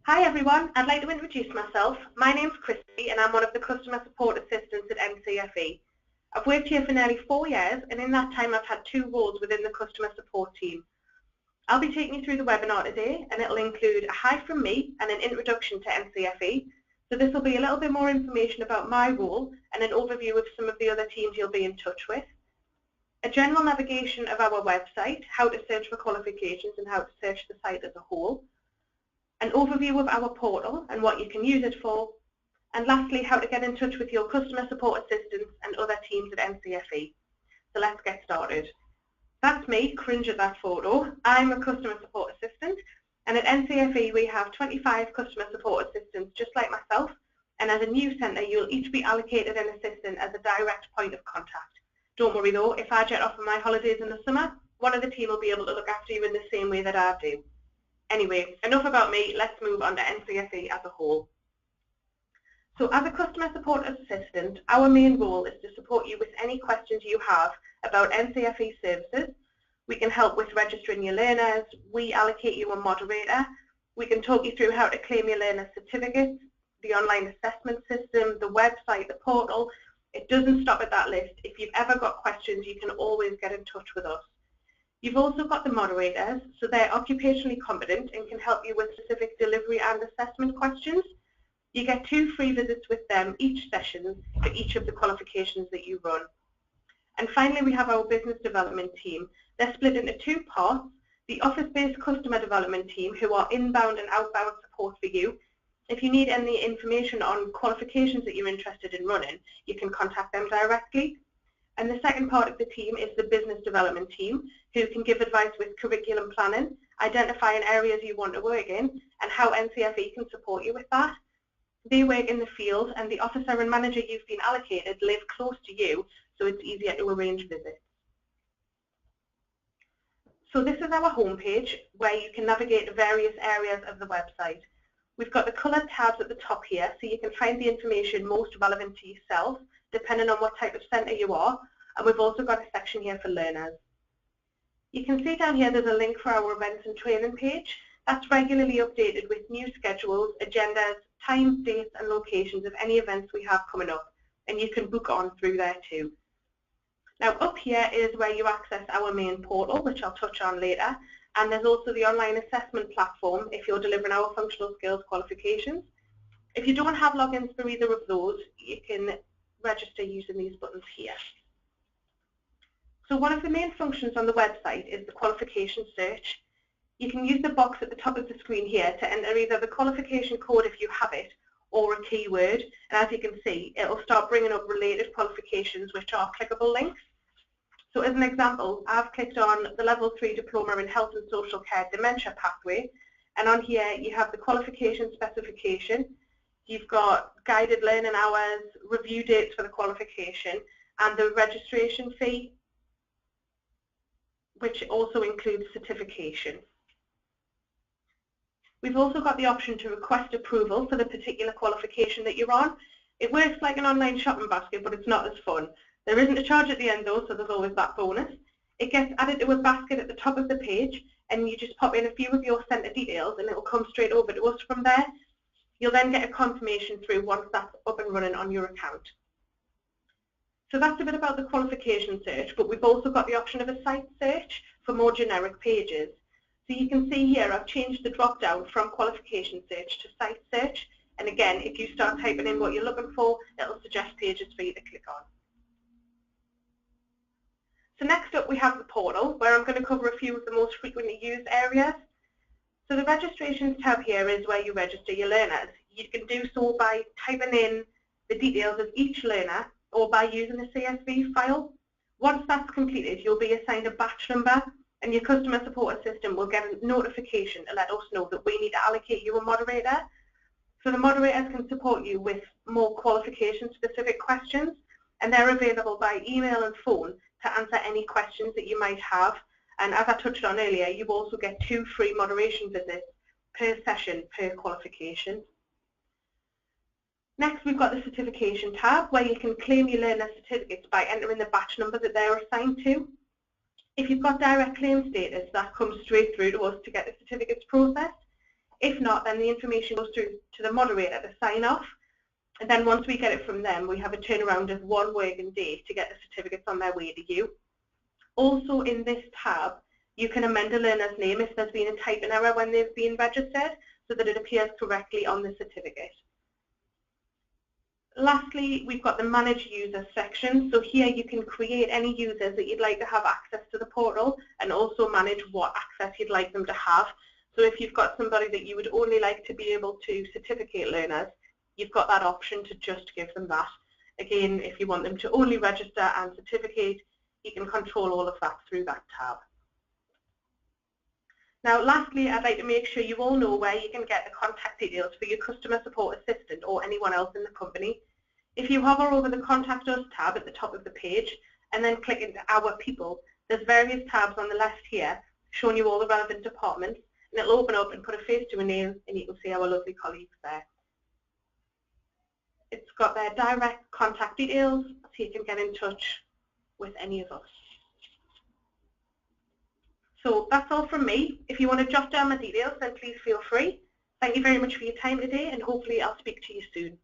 Hi everyone, I'd like to introduce myself. My name's Christy and I'm one of the Customer Support Assistants at NCFE. I've worked here for nearly 4 years and in that time I've had 2 roles within the customer support team. I'll be taking you through the webinar today and it'll include a hi from me and an introduction to NCFE. So this will be a little bit more information about my role and an overview of some of the other teams you'll be in touch with. A general navigation of our website, how to search for qualifications and how to search the site as a whole. An overview of our portal and what you can use it for, and lastly how to get in touch with your customer support assistants and other teams at NCFE. So let's get started. That's me, cringe at that photo. I'm a customer support assistant and at NCFE we have 25 customer support assistants just like myself, and as a new centre you'll each be allocated an assistant as a direct point of contact. Don't worry though, if I jet off on my holidays in the summer, one of the team will be able to look after you in the same way that I do. Anyway, enough about me, let's move on to NCFE as a whole. So as a customer support assistant, our main role is to support you with any questions you have about NCFE services. We can help with registering your learners, we allocate you a moderator, we can talk you through how to claim your learner certificates, the online assessment system, the website, the portal. It doesn't stop at that list. If you've ever got questions, you can always get in touch with us. You've also got the moderators, so they're occupationally competent and can help you with specific delivery and assessment questions. You get 2 free visits with them each session for each of the qualifications that you run. And finally, we have our business development team. They're split into 2 parts. The office-based customer development team, who are inbound and outbound support for you. If you need any information on qualifications that you're interested in running, you can contact them directly. And the second part of the team is the business development team, who can give advice with curriculum planning, identifying areas you want to work in, and how NCFE can support you with that. They work in the field, and the officer and manager you've been allocated live close to you, so it's easier to arrange visits. So this is our homepage, where you can navigate to various areas of the website. We've got the coloured tabs at the top here, so you can find the information most relevant to yourself, depending on what type of centre you are, and we've also got a section here for learners. You can see down here there's a link for our events and training page. That's regularly updated with new schedules, agendas, times, dates and locations of any events we have coming up, and you can book on through there too. Now up here is where you access our main portal, which I'll touch on later, and there's also the online assessment platform if you're delivering our functional skills qualifications. If you don't have logins for either of those, you can register using these buttons here. So one of the main functions on the website is the qualification search. You can use the box at the top of the screen here to enter either the qualification code if you have it or a keyword, and as you can see it'll start bringing up related qualifications which are clickable links. So as an example, I've clicked on the Level 3 Diploma in Health and Social Care Dementia Pathway, and on here you have the qualification specification. You've got guided learning hours, review dates for the qualification, and the registration fee, which also includes certification. We've also got the option to request approval for the particular qualification that you're on. It works like an online shopping basket, but it's not as fun. There isn't a charge at the end though, so there's always that bonus. It gets added to a basket at the top of the page, and you just pop in a few of your centre details and it will come straight over to us from there. You'll then get a confirmation through once that's up and running on your account. So that's a bit about the qualification search, but we've also got the option of a site search for more generic pages. So you can see here I've changed the drop down from qualification search to site search, and again if you start typing in what you're looking for, it'll suggest pages for you to click on. So next up we have the portal, where I'm going to cover a few of the most frequently used areas. So the registrations tab here is where you register your learners. You can do so by typing in the details of each learner or by using a CSV file. Once that's completed, you'll be assigned a batch number and your customer support assistant will get a notification to let us know that we need to allocate you a moderator. So the moderators can support you with more qualification specific questions, and they're available by email and phone to answer any questions that you might have. And as I touched on earlier, you also get 2 free moderation visits per session per qualification. Next, we've got the certification tab, where you can claim your learner certificates by entering the batch number that they're assigned to. If you've got direct claim status, that comes straight through to us to get the certificates processed. If not, then the information goes through to the moderator to sign off. And then once we get it from them, we have a turnaround of 1 working day to get the certificates on their way to you. Also in this tab, you can amend a learner's name if there's been a typing error when they've been registered, so that it appears correctly on the certificate. Lastly, we've got the Manage Users section. So here you can create any users that you'd like to have access to the portal and also manage what access you'd like them to have. So if you've got somebody that you would only like to be able to certificate learners, you've got that option to just give them that. Again, if you want them to only register and certificate, you can control all of that through that tab. Now, lastly, I'd like to make sure you all know where you can get the contact details for your customer support assistant or anyone else in the company. If you hover over the Contact Us tab at the top of the page and then click into Our People, there's various tabs on the left here showing you all the relevant departments, and it'll open up and put a face to a name, and you can see our lovely colleagues there. It's got their direct contact details, so you can get in touch with any of us. So that's all from me. If you want to jot down the details, then please feel free. Thank you very much for your time today, and hopefully I'll speak to you soon.